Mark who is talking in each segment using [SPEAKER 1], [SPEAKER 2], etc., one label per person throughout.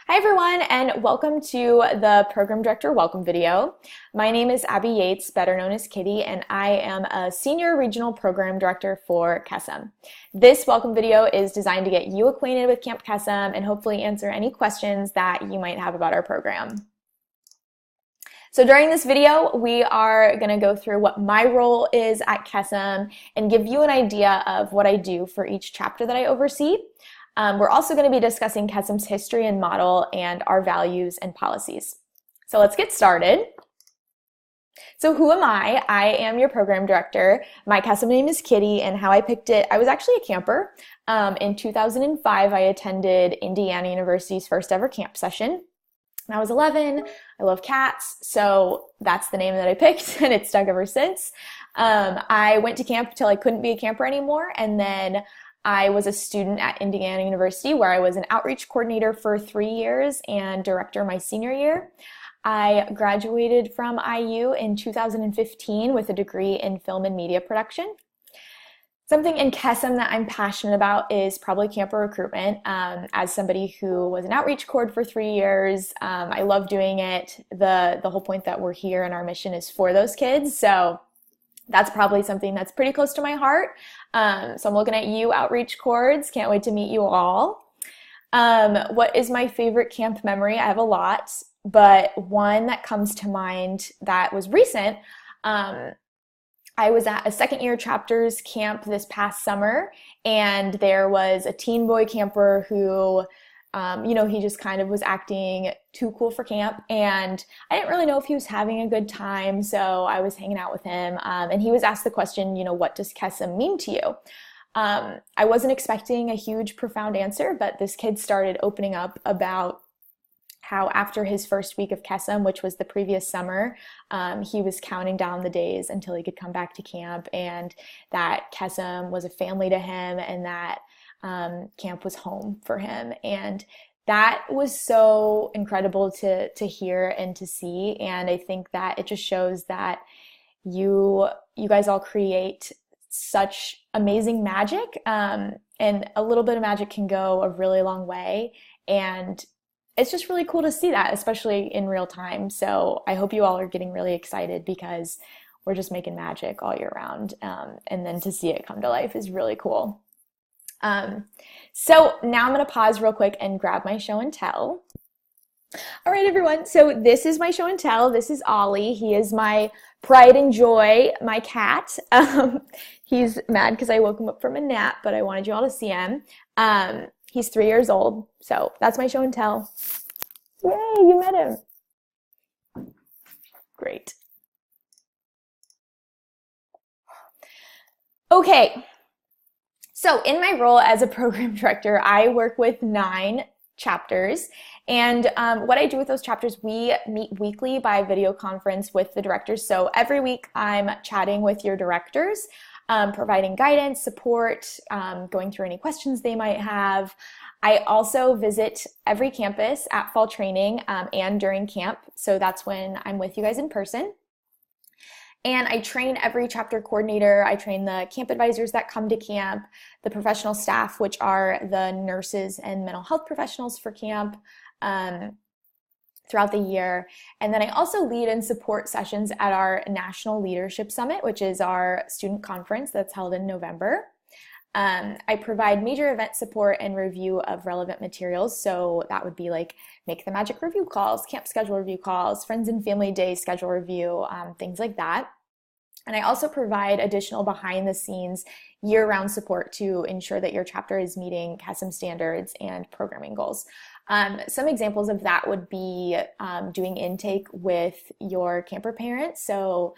[SPEAKER 1] Hi everyone, and welcome to the Program Director Welcome video. My name is Abby Yates, better known as Kitty, and I am a Senior Regional Program Director for Chasm. This welcome video is designed to get you acquainted with Camp Chasm and hopefully answer any questions that you might have about our program. So during this video, we are going to go through what my role is at Chasm and give you an idea of what I do for each chapter that I oversee. We're also going to be discussing Chasm's history and model and our values and policies. So let's get started. So who am I? I am your program director. My Chasm name is Kitty, and how I picked it, I was actually a camper. In 2005, I attended Indiana University's first ever camp session. I was 11. I love cats, so that's the name that I picked, and it's stuck ever since. I went to camp till I couldn't be a camper anymore, and then I was a student at Indiana University where I was an outreach coordinator for 3 years and director my senior year. I graduated from IU in 2015 with a degree in film and media production. Something in Chasm that I'm passionate about is probably camper recruitment. As somebody who was an outreach coord for 3 years, I love doing it. The whole point that we're here and our mission is for those kids. So that's probably something that's pretty close to my heart. So I'm looking at you, outreach coords. Can't wait to meet you all. What is my favorite camp memory? I have a lot, but one that comes to mind that was recent, I was at a second year chapters camp this past summer, and there was a teen boy camper who he just kind of was acting too cool for camp, and I didn't really know if he was having a good time, so I was hanging out with him, and he was asked the question, what does Chasm mean to you? I wasn't expecting a huge, profound answer, but this kid started opening up about how after his first week of Chasm, which was the previous summer, he was counting down the days until he could come back to camp, and that Chasm was a family to him, and that camp was home for him. And that was so incredible to hear and to see. And I think that it just shows that you guys all create such amazing magic, and a little bit of magic can go a really long way. And it's just really cool to see that, especially in real time. So I hope you all are getting really excited because we're just making magic all year round. And then to see it come to life is really cool. So now I'm going to pause real quick and grab my show and tell. All right, everyone. So this is my show and tell. This is Ollie. He is my pride and joy, my cat. He's mad because I woke him up from a nap, but I wanted you all to see him. He's 3 years old. So that's my show and tell. Yay, you met him. Great. Okay. So in my role as a program director, I work with 9 chapters. And what I do with those chapters, we meet weekly by video conference with the directors. So every week I'm chatting with your directors, providing guidance, support, going through any questions they might have. I also visit every campus at fall training and during camp. So that's when I'm with you guys in person. And I train every chapter coordinator. I train the camp advisors that come to camp, the professional staff, which are the nurses and mental health professionals for camp throughout the year. And then I also lead and support sessions at our National Leadership Summit, which is our student conference that's held in November. I provide major event support and review of relevant materials. So that would be like Make the Magic review calls, camp schedule review calls, Friends and Family Day schedule review, things like that. And I also provide additional behind the scenes year-round support to ensure that your chapter is meeting Chasm standards and programming goals. Some examples of that would be doing intake with your camper parents. So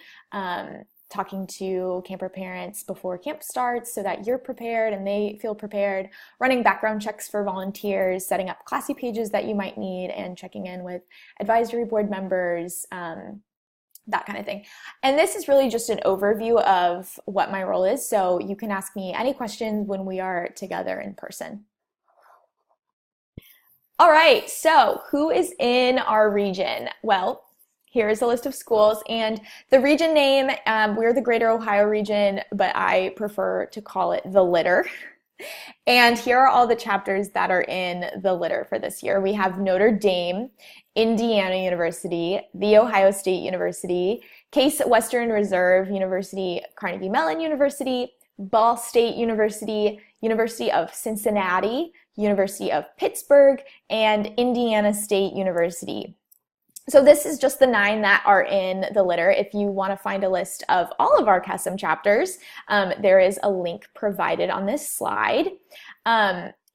[SPEAKER 1] talking to camper parents before camp starts so that you're prepared and they feel prepared, running background checks for volunteers, setting up classy pages that you might need, and checking in with advisory board members, that kind of thing. And this is really just an overview of what my role is, so you can ask me any questions when we are together in person. All right, so who is in our region? Well, here's a list of schools, and the region name, we're the Greater Ohio region, but I prefer to call it the Litter. And here are all the chapters that are in the litter for this year. We have Notre Dame, Indiana University, The Ohio State University, Case Western Reserve University, Carnegie Mellon University, Ball State University, University of Cincinnati, University of Pittsburgh, and Indiana State University. So this is just the 9 that are in the litter. If you want to find a list of all of our Chasm chapters, there is a link provided on this slide.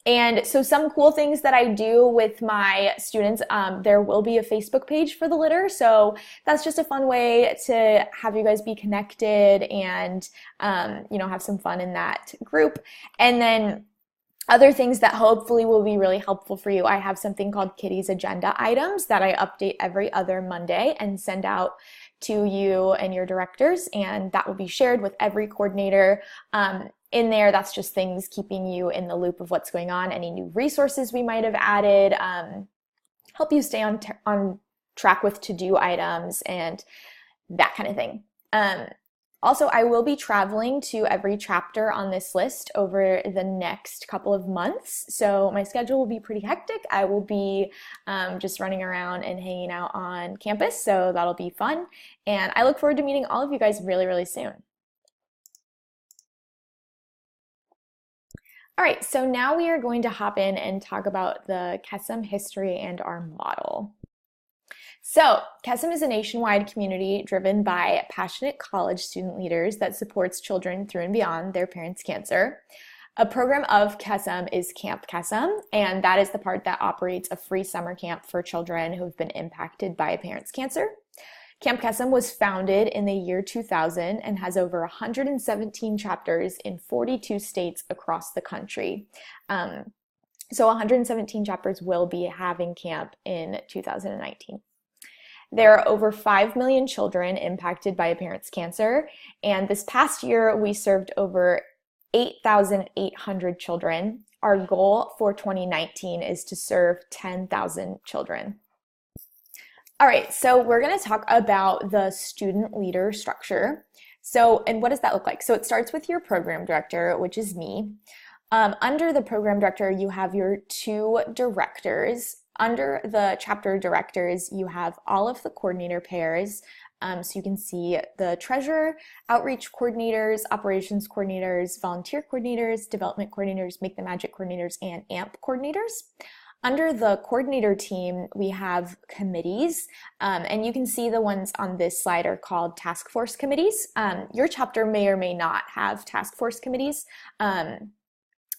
[SPEAKER 1] And so some cool things that I do with my students, there will be a Facebook page for the litter. So that's just a fun way to have you guys be connected and, have some fun in that group. And then other things that hopefully will be really helpful for you. I have something called Kitty's Agenda Items that I update every other Monday and send out to you and your directors, and that will be shared with every coordinator. In there, that's just things keeping you in the loop of what's going on, any new resources we might have added, help you stay on track with to-do items and that kind of thing. Also, I will be traveling to every chapter on this list over the next couple of months, so my schedule will be pretty hectic. I will be just running around and hanging out on campus, so that'll be fun, and I look forward to meeting all of you guys really, really soon. All right, so now we are going to hop in and talk about the Chasm history and our model. So, Chasm is a nationwide community driven by passionate college student leaders that supports children through and beyond their parents' cancer. A program of Chasm is Camp Chasm, and that is the part that operates a free summer camp for children who have been impacted by a parent's cancer. Camp Chasm was founded in the year 2000 and has over 117 chapters in 42 states across the country. So 117 chapters will be having camp in 2019. There are over 5 million children impacted by a parent's cancer, and this past year we served over 8,800 children. Our goal for 2019 is to serve 10,000 children. All right, so we're going to talk about the student leader structure. And what does that look like? So it starts with your program director, which is me. Under the program director, you have your 2 directors. Under the chapter directors, you have all of the coordinator pairs. So you can see the treasurer, outreach coordinators, operations coordinators, volunteer coordinators, development coordinators, Make the Magic coordinators, and AMP coordinators. Under the coordinator team, we have committees, and you can see the ones on this slide are called task force committees. Your chapter may or may not have task force committees,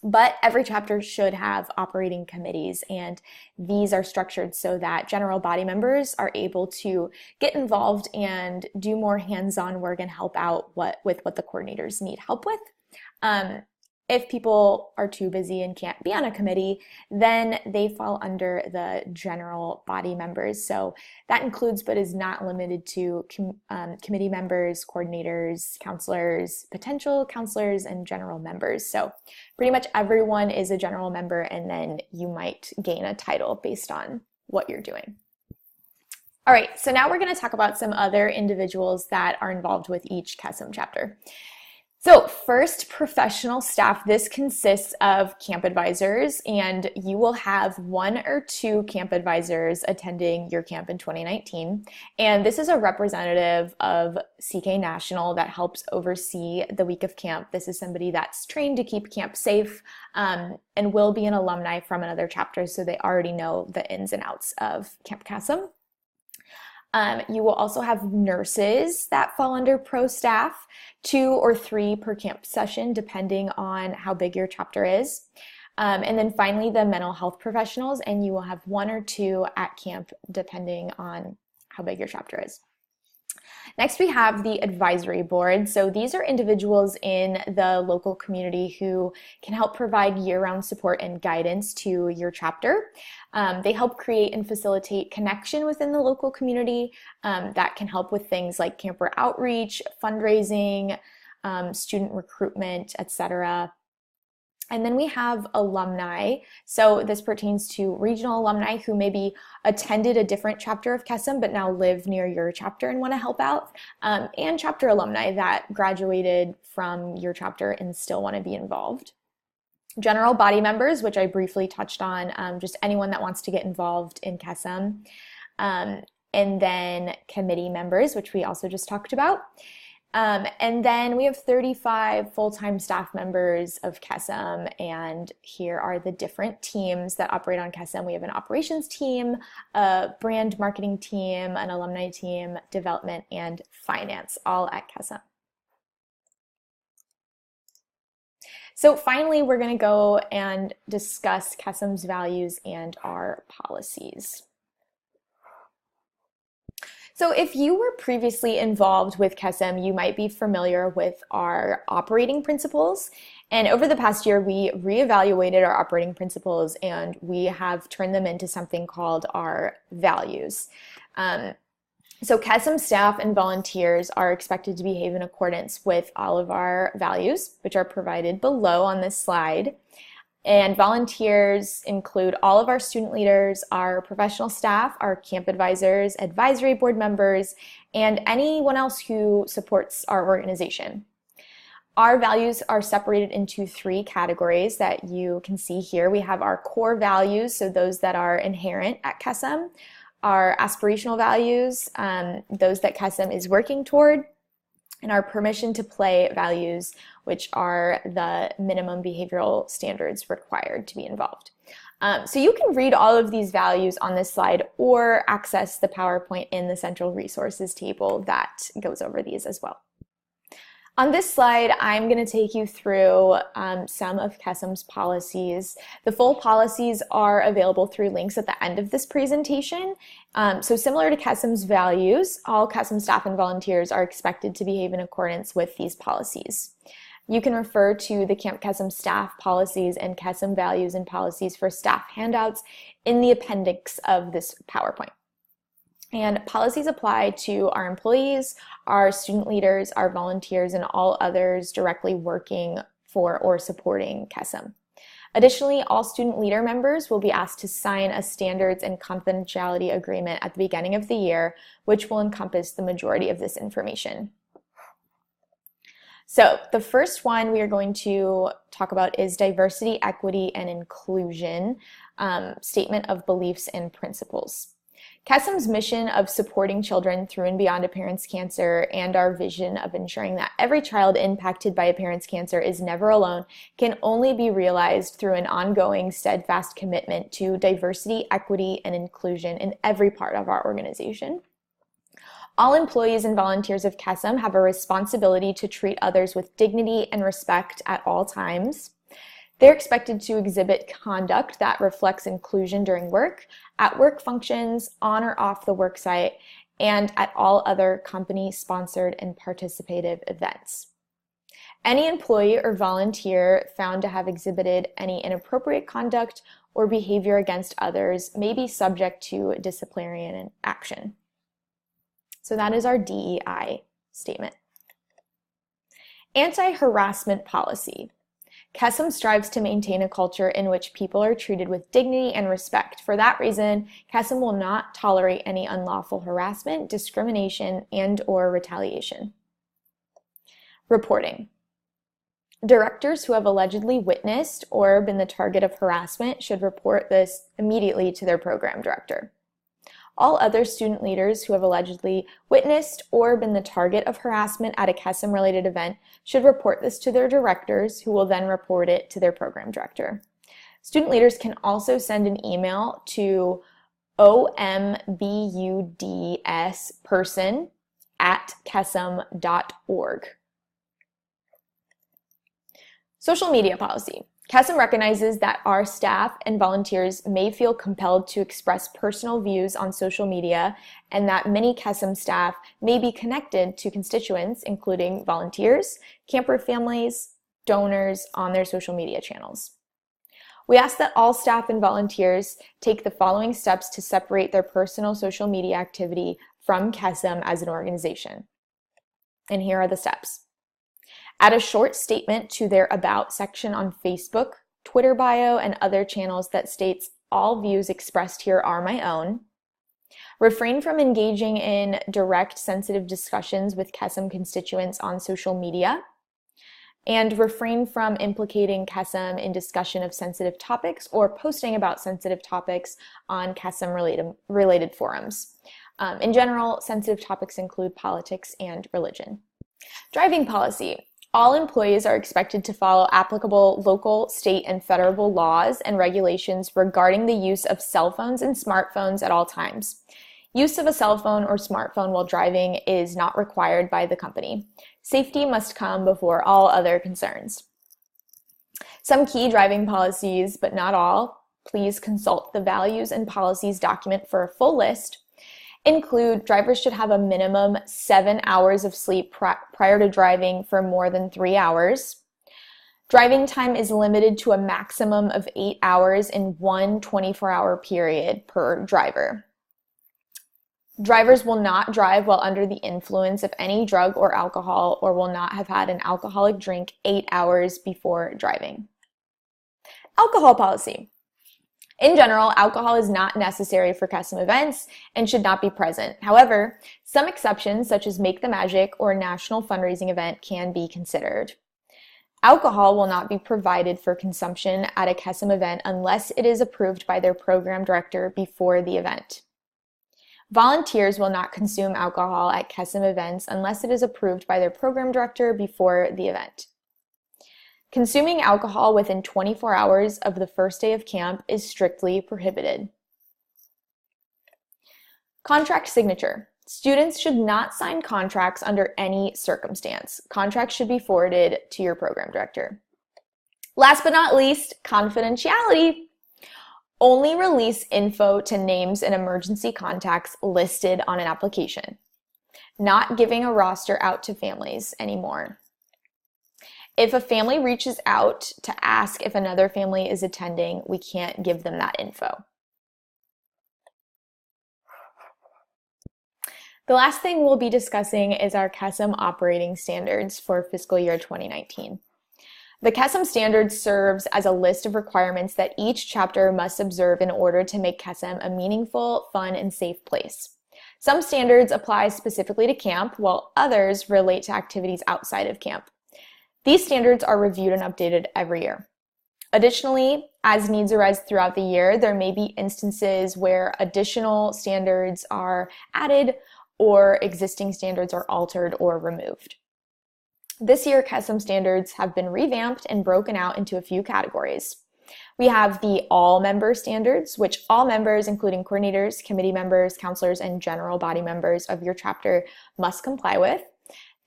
[SPEAKER 1] but every chapter should have operating committees, and these are structured so that general body members are able to get involved and do more hands-on work and help out with what the coordinators need help with. If people are too busy and can't be on a committee, then they fall under the general body members. So that includes but is not limited to committee members, coordinators, counselors, potential counselors, and general members. So pretty much everyone is a general member, and then you might gain a title based on what you're doing. All right, so now we're going to talk about some other individuals that are involved with each Chasm chapter. So first, professional staff. This consists of camp advisors, and you will have 1 or 2 camp advisors attending your camp in 2019. And this is a representative of CK National that helps oversee the week of camp. This is somebody that's trained to keep camp safe and will be an alumni from another chapter, so they already know the ins and outs of Camp Chasm. You will also have nurses that fall under pro staff, 2 or 3 per camp session, depending on how big your chapter is. And then finally, the mental health professionals, and you will have 1 or 2 at camp, depending on how big your chapter is. Next, we have the advisory board. So these are individuals in the local community who can help provide year-round support and guidance to your chapter. They help create and facilitate connection within the local community that can help with things like camper outreach, fundraising, student recruitment, etc. And then we have alumni. So this pertains to regional alumni who maybe attended a different chapter of Chasm but now live near your chapter and want to help out, and chapter alumni that graduated from your chapter and still want to be involved. General body members, which I briefly touched on, just anyone that wants to get involved in Chasm. And then committee members, which we also just talked about. And then we have 35 full-time staff members of Chasm, and here are the different teams that operate on Chasm. We have an operations team, a brand marketing team, an alumni team, development, and finance, all at Chasm. So finally, we're going to go and discuss Chasm's values and our policies. So if you were previously involved with Chasm, you might be familiar with our operating principles. And over the past year, we reevaluated our operating principles and we have turned them into something called our values. So Chasm staff and volunteers are expected to behave in accordance with all of our values, which are provided below on this slide. And volunteers include all of our student leaders, our professional staff, our camp advisors, advisory board members, and anyone else who supports our organization. Our values are separated into 3 categories that you can see here. We have our core values, so those that are inherent at Chasm, our aspirational values, those that Chasm is working toward, and our permission to play values, which are the minimum behavioral standards required to be involved. So you can read all of these values on this slide or access the PowerPoint in the central resources table that goes over these as well. On this slide, I'm going to take you through some of Chasm's policies. The full policies are available through links at the end of this presentation. So similar to Chasm's values, all Chasm staff and volunteers are expected to behave in accordance with these policies. You can refer to the Camp Chasm staff policies and Chasm values and policies for staff handouts in the appendix of this PowerPoint. And policies apply to our employees, our student leaders, our volunteers, and all others directly working for or supporting Chasm. Additionally, all student leader members will be asked to sign a standards and confidentiality agreement at the beginning of the year, which will encompass the majority of this information. So the first one we are going to talk about is diversity, equity, and inclusion, statement of beliefs and principles. Chasm's mission of supporting children through and beyond a parent's cancer and our vision of ensuring that every child impacted by a parent's cancer is never alone can only be realized through an ongoing, steadfast commitment to diversity, equity, and inclusion in every part of our organization. All employees and volunteers of Chasm have a responsibility to treat others with dignity and respect at all times. They're expected to exhibit conduct that reflects inclusion during work, at work functions, on or off the work site, and at all other company-sponsored and participative events. Any employee or volunteer found to have exhibited any inappropriate conduct or behavior against others may be subject to disciplinary action. So that is our DEI statement. Anti-harassment policy. Chasm strives to maintain a culture in which people are treated with dignity and respect. For that reason, Chasm will not tolerate any unlawful harassment, discrimination, and/or retaliation. Reporting. Directors who have allegedly witnessed or been the target of harassment should report this immediately to their program director. All other student leaders who have allegedly witnessed or been the target of harassment at a Chasm-related event should report this to their directors, who will then report it to their program director. Student leaders can also send an email to ombudsperson@chasm.org. Social media policy. Chasm recognizes that our staff and volunteers may feel compelled to express personal views on social media, and that many Chasm staff may be connected to constituents, including volunteers, camper families, donors on their social media channels. We ask that all staff and volunteers take the following steps to separate their personal social media activity from Chasm as an organization. And here are the steps. Add a short statement to their About section on Facebook, Twitter bio, and other channels that states, "All views expressed here are my own." Refrain from engaging in direct, sensitive discussions with Chasm constituents on social media. and refrain from implicating Chasm in discussion of sensitive topics or posting about sensitive topics on Chasm related forums. In general, sensitive topics include politics and religion. Driving policy. All employees are expected to follow applicable local, state, and federal laws and regulations regarding the use of cell phones and smartphones at all times. Use of a cell phone or smartphone while driving is not required by the company. Safety must come before all other concerns. Some key driving policies, but not all, please consult the values and policies document for a full list, include drivers should have a minimum 7 hours of sleep prior to driving for more than 3 hours. Driving time is limited to a maximum of 8 hours in one 24-hour period per driver. Drivers will not drive while under the influence of any drug or alcohol or will not have had an alcoholic drink 8 hours before driving. Alcohol policy. In general, alcohol is not necessary for custom events and should not be present. However, some exceptions, such as Make the Magic or national fundraising event, can be considered. Alcohol will not be provided for consumption at a custom event unless it is approved by their program director before the event. Volunteers will not consume alcohol at custom events unless it is approved by their program director before the event. Consuming alcohol within 24 hours of the first day of camp is strictly prohibited. Contract signature. Students should not sign contracts under any circumstance. Contracts should be forwarded to your program director. Last but not least, confidentiality. Only release info to names and emergency contacts listed on an application. Not giving a roster out to families anymore. If a family reaches out to ask if another family is attending, we can't give them that info. The last thing we'll be discussing is our Chasm operating standards for fiscal year 2019. The Chasm standards serves as a list of requirements that each chapter must observe in order to make Chasm a meaningful, fun, and safe place. Some standards apply specifically to camp, while others relate to activities outside of camp. These standards are reviewed and updated every year. Additionally, as needs arise throughout the year, there may be instances where additional standards are added or existing standards are altered or removed. This year, Chasm standards have been revamped and broken out into a few categories. We have the all-member standards, which all members, including coordinators, committee members, counselors, and general body members of your chapter must comply with.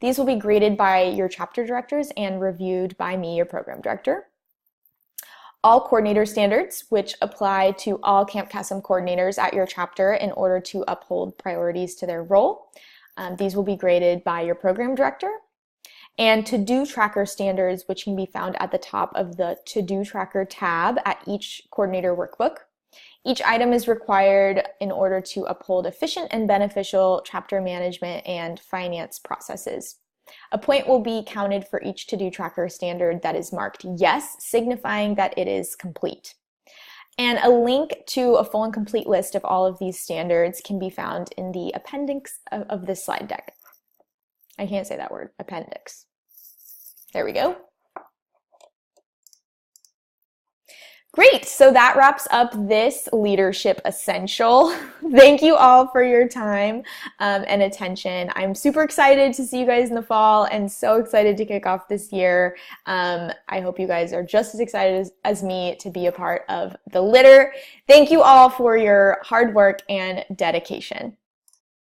[SPEAKER 1] These will be graded by your chapter directors and reviewed by me, your program director. All coordinator standards, which apply to all Camp Chasm coordinators at your chapter in order to uphold priorities to their role. These will be graded by your program director. And to-do tracker standards, which can be found at the top of the to-do tracker tab at each coordinator workbook. Each item is required in order to uphold efficient and beneficial chapter management and finance processes. A point will be counted for each to-do tracker standard that is marked yes, signifying that it is complete. And a link to a full and complete list of all of these standards can be found in the appendix of this slide deck. I can't say that word, appendix. There we go. Great, so that wraps up this Leadership Essential. Thank you all for your time and attention. I'm super excited to see you guys in the fall and so excited to kick off this year. I hope you guys are just as excited as me to be a part of the litter. Thank you all for your hard work and dedication.